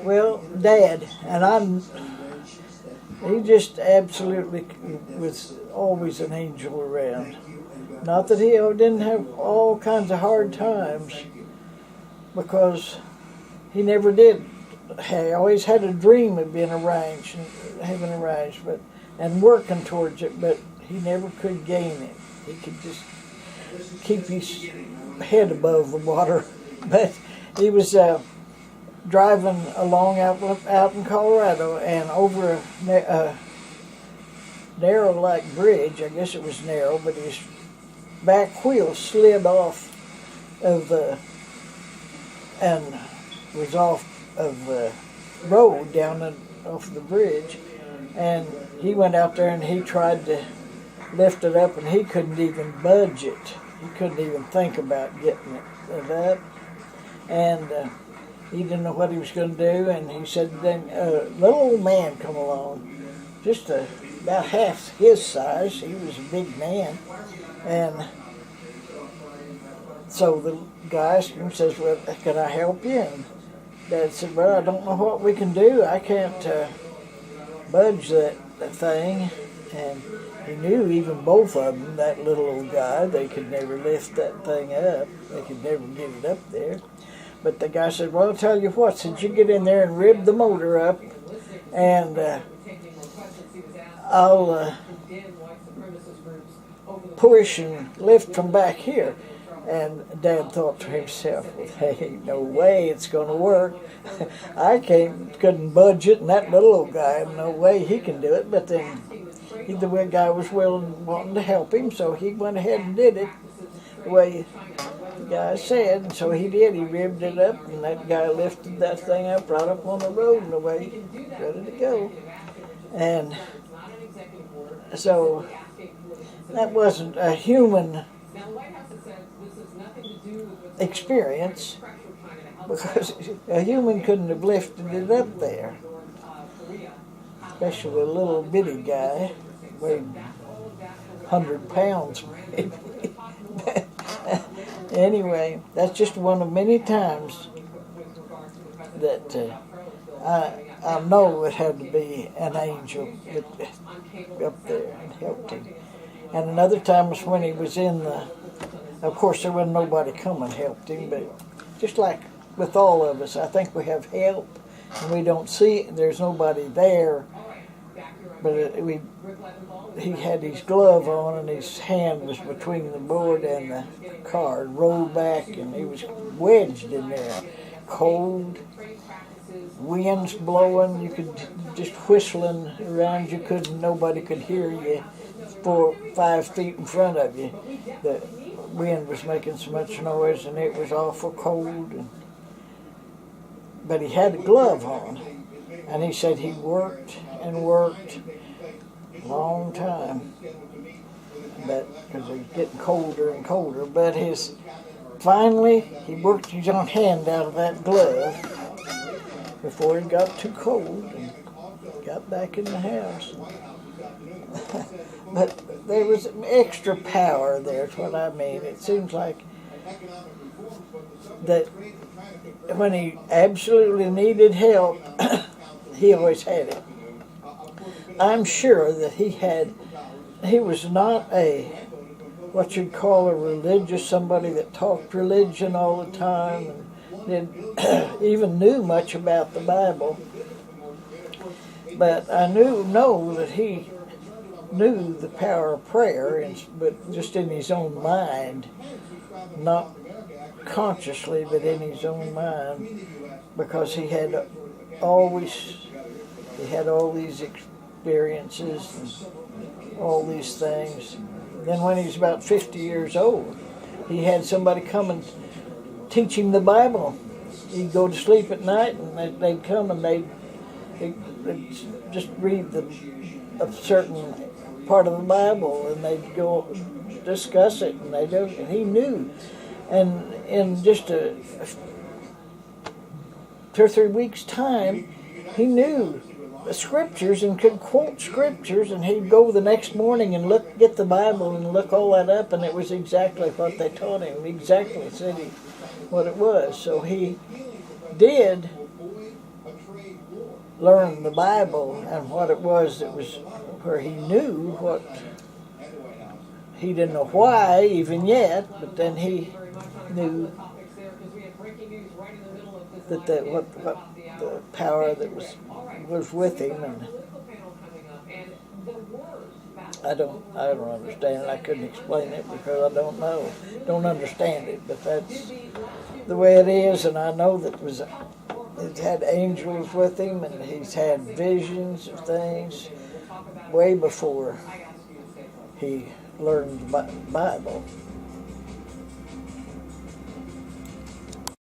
Well, Dad, he just absolutely was always an angel around. Not that he didn't have all kinds of hard times, because he never did. He always had a dream of being arranged, having arranged, and working towards it, but he never could gain it. He could just keep his head above the water. But he was driving along out in Colorado, and over a narrow like bridge. I guess it was narrow, but his back wheel slid off of the and was off of the road down off the bridge, and he went out there and he tried to lift it up, and he couldn't even budge it. He couldn't even think about getting it up, and he didn't know what he was going to do. And he said, then a little old man come along, just about half his size. He was a big man, and so the guy asked him, says, well, can I help you? And Dad said, well, I don't know what we can do. I can't budge that thing. And he knew even both of them, that little old guy, they could never lift that thing up. They could never get it up there. But the guy said, well, I'll tell you what, since you get in there and rib the motor up, and I'll push and lift from back here. And Dad thought to himself, well, hey, ain't no way it's going to work. I couldn't budge it, and that little old guy, no way he can do it. But then the guy was wanting to help him, so he went ahead and did it the way the guy said. And so he did. He ribbed it up, and that guy lifted that thing up right up on the road and away, ready to go. And so that wasn't a human experience, because a human couldn't have lifted it up there, especially a little bitty guy, weighed 100 pounds maybe. Anyway, that's just one of many times that I know it had to be an angel up there and helped him. And another time was when he was in the, of course there wasn't nobody come and helped him, but just like with all of us, I think we have help and we don't see it, there's nobody there, but he had his glove on and his hand was between the board and the car, rolled back, and he was wedged in there, cold, winds blowing, you could just whistling around, nobody could hear you 4-5 feet in front of you. The wind was making so much noise, and it was awful cold. But he had a glove on, and he said he worked and worked a long time, but because it was getting colder and colder. But finally he worked his own hand out of that glove before it got too cold, and got back in the house. But there was extra power there, is what I mean. It seems like that when he absolutely needed help, he always had it. I'm sure that he was not what you'd call a religious, somebody that talked religion all the time and even knew much about the Bible. But I know that he knew the power of prayer, but just in his own mind, not consciously, but in his own mind, because he had all these experiences and all these things. Then when he was about 50 years old, he had somebody come and teach him the Bible. He'd go to sleep at night, and they'd come and they'd just read a certain part of the Bible, and they'd go discuss it, and he knew. And in just 2 or 3 weeks' time, he knew the scriptures and could quote scriptures, and he'd go the next morning and get the Bible and look all that up, and it was exactly what they taught him, exactly said what it was. So he did learn the Bible and what it was that was where he knew what he didn't know why even yet, but then he knew that what the power that was with him, and I don't understand it. I couldn't explain it because I don't understand it, but that's the way it is, and I know that he's had angels with him, and he's had visions of things way before he learned the Bible.